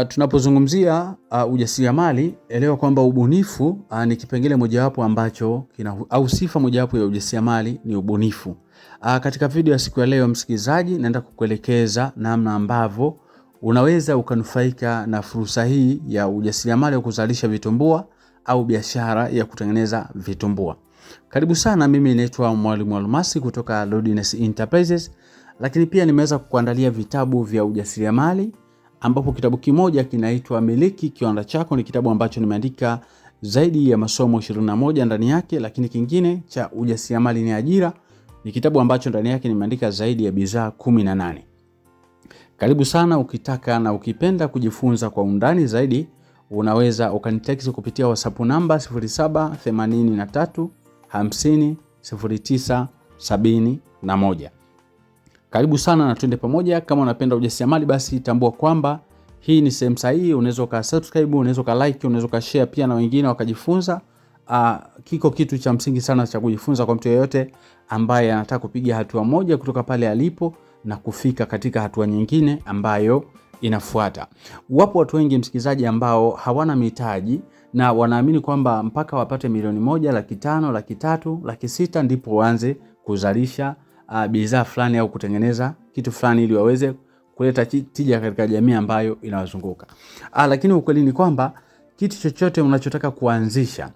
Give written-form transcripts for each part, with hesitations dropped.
Tunapozungumzia ujasiriamali, elewa kwamba ubunifu ni kipengele mojawapo ambacho au sifa mojawapo ya ujasiriamali ni ubunifu. Katika video ya siku ya leo msikilizaji, naenda kukuelekeza namna ambavyo unaweza ukanufaika na fursa hii ya ujasiriamali wa kuzalisha vitumbua au biashara ya kutengeneza vitumbua. Karibu sana, mimi naitwa Mwalimu Almasi kutoka Lodness Enterprises, lakini pia nimeweza kukuandalia vitabu vya ujasiriamali ambapo kitabu kimoja kinaitwa Miliki Kiwanda Chako, ni kitabu ambacho nimeandika zaidi ya masomo 21 ndani yake, lakini kingine cha ujasiriamali ni ajira ni kitabu ambacho ndani yake nimeandika zaidi ya bidhaa 18. Karibu sana, ukitaka na ukipenda kujifunza kwa undani zaidi, unaweza ukanitext kupitia WhatsApp namba 0783 50 0971. Karibu sana na tuende pamoja. Kama unapenda ujasiriamali, basi tambua kwamba hii ni sehemu sahihi. Unaweza ukasubscribe, unaweza ukalike, unaweza ukashare pia na wengine wakajifunza. Kiko kitu cha msingi sana cha kujifunza kwa mtu yeyote ambaye anataka kupiga hatua moja kutoka pale alipo na kufika katika hatua nyingine ambayo inafuata. Wapo watu wengi msikilizaji ambao hawana mitaji na wanaamini kwamba mpaka wapate milioni 1, 500,000, 300,000, 600,000 ndipo waanze kuzalisha bidhaa fulani au kutengeneza kitu fulani ili waweze kuleta tija katika jamii ambayo inawazunguka. Lakini ukweli ni kwamba kitu chochote unachotaka kuanzisha,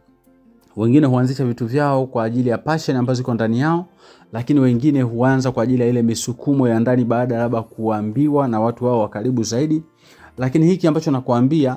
wengine huanzisha vitu vyao kwa ajili ya passion ambazo ziko ndani yao, lakini wengine huanza kwa ajili ya ile misukumo ya ndani baada labda kuambiwa na watu wao wa karibu zaidi. Lakini hiki ambacho nakuambia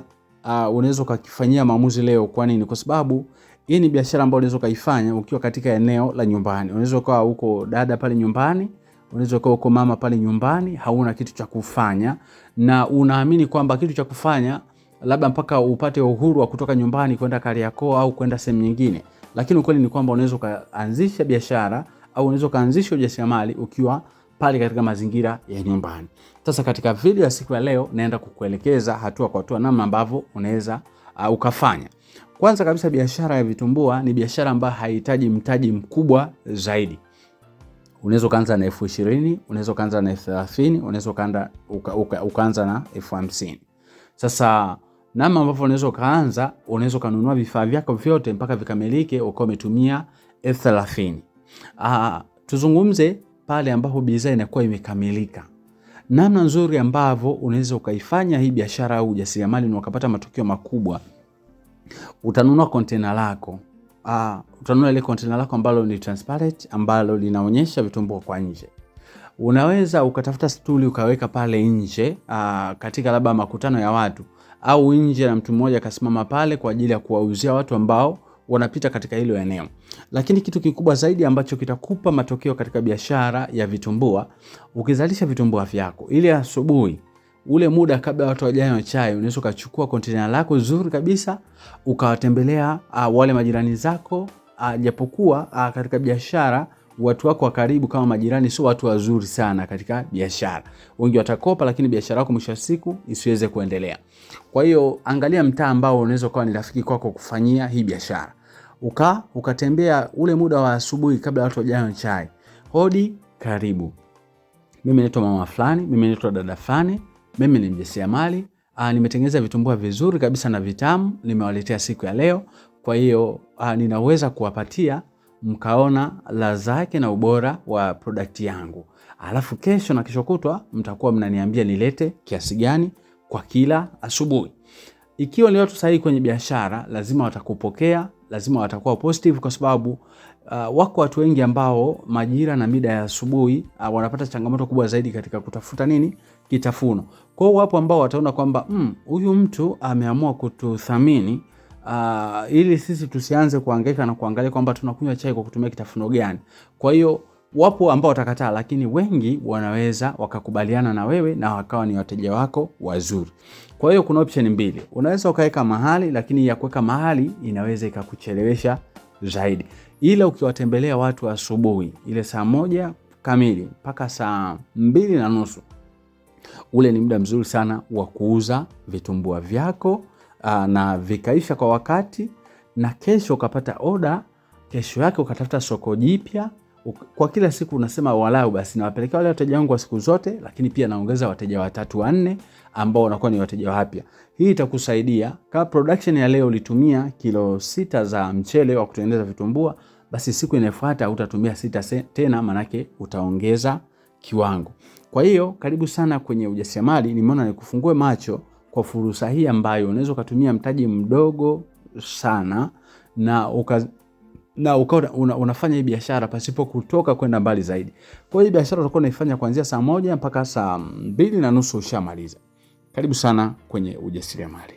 unaweza ukakifanyia maamuzi leo. Kwa nini? Kwa sababu hii ni biashara ambayo unaweza kaifanya ukiwa katika eneo la nyumbani. Unaweza kuwa huko dada pale nyumbani, unaweza kuwa huko mama pale nyumbani, hauna kitu cha kufanya na unaamini kwamba kitu cha kufanya labda mpaka upate uhuru wa kutoka nyumbani kwenda Kariakoo au kwenda sehemu nyingine. Lakini ukweli ni kwamba unaweza kaanzisha biashara au unaweza kaanzisha ujasiriamali ukiwa pale katika mazingira ya nyumbani. Sasa katika video ya siku ya leo naenda kukuelekeza hatua kwa hatua namna ambavyo unaweza ukafanya. Kwanza kabisa, biashara ya vitumbua ni biashara ambayo haihitaji mtaji mkubwa zaidi. Unaweza kuanza na 20,000, unaweza kuanza na 30,000, unaweza ukaanza na 50,000. Sasa namna ambavyo unaweza kununua vifaa vyako vyote mpaka vikamilike ukiwa umetumia 30,000. Tuzungumze pale ambapo bidhaa inakuwa imekamilika. Namna nzuri ambavyo unaweza ukaifanya hii biashara au ujasiriamali na ukapata matokeo makubwa. Utanunua container lako. Utanunua ile container lako ambalo ni transparent, ambalo linaonyesha vitumbua kwa nje. Unaweza ukatafuta stuli ukaweka pale nje katika labda makutano ya watu, au nje na mtu mmoja akasimama pale kwa ajili ya kuwauzia watu ambao wanapita katika hilo eneo. Lakini kitu kikubwa zaidi ambacho kitakupa matokeo katika biashara ya vitumbua, ukizalisha vitumbua vyako ile asubuhi, ule muda kabla watu wajanywa chai, unaweza ukachukua container lako zuri kabisa ukawatembelea wale majirani zako. Japokuwa katika biashara watu wako wa karibu kama majirani sio watu wazuri sana katika biashara. Wengi watakopa, lakini biashara yako mwisho wa siku isiweze kuendelea. Kwa hiyo angalia mtaa ambao unaweza kuwa ni rafiki kwako kufanyia hii biashara. Ukatembea ule muda wa asubuhi kabla watu wajanywa chai. Hodi, karibu. Mimi naitwa mama fulani, mimi naitwa dada fulani, mimi ni mjasiriamali. Nimetengeneza vitumbua vizuri kabisa na vitamu, nimewaletea siku ya leo. Kwa hiyo ninaweza kuwapatia mkaona ladha yake na ubora wa product yangu. Alafu kesho na kesho kutwa mtakuwa mnaniambia nilete kiasi gani kwa kila asubuhi. Ikiwa ni watu sahihi kwenye biashara, lazima watakupokea, lazima watakuwa positive, kwa sababu wako watu wengi ambao majira na mida ya asubuhi wanapata changamoto kubwa zaidi katika kutafuta nini? Kitafuno. Kwa hiyo wapo ambao wataona kwamba huyu mtu ameamua kututhamini ili sisi tusianze kuhangaika na kuangalia kwamba tunakunywa chai kwa kutumia kitafuno gani. Kwa hiyo wapo ambao watakataa, lakini wengi wanaweza wakakubaliana na wewe na wakawa ni wateja wako wazuri. Kwa hiyo kuna option mbili. Unaweza ukaweka mahali, lakini ya kuweka mahali inaweza ikakuchelewesha zaidi. Ila ukiwatembelea watu asubuhi ile saa 1 kamili mpaka saa 2:30, ule ni muda mzuri sana wa kuuza vitumbua vyako na vikaisha kwa wakati, na kesho ukapata oda, kesho yake ukatafuta soko jipya, kwa kila siku unasema walau basi nawapelekea wale wateja wangu wa siku zote, lakini pia naongeza wateja 3 4 ambao wanakuwa ni wateja wapya. Hii itakusaidia kama production ya leo ulitumia kilo 6 za mchele wa kutengeneza vitumbua, basi siku inayofuata utatumia 6 tena, manake utaongeza kiwango. Kwa hiyo karibu sana kwenye ujasiriamali. Nimeona nikufungue macho kwa fursa hii ambayo unaweza kutumia mtaji mdogo sana na unafanya hii biashara pasipo kutoka kwenda mbali zaidi. Kwa hiyo biashara utakuwa unaifanya kuanzia saa 1 mpaka saa 2:30 ushamaliza. Karibu sana kwenye ujasiriamali.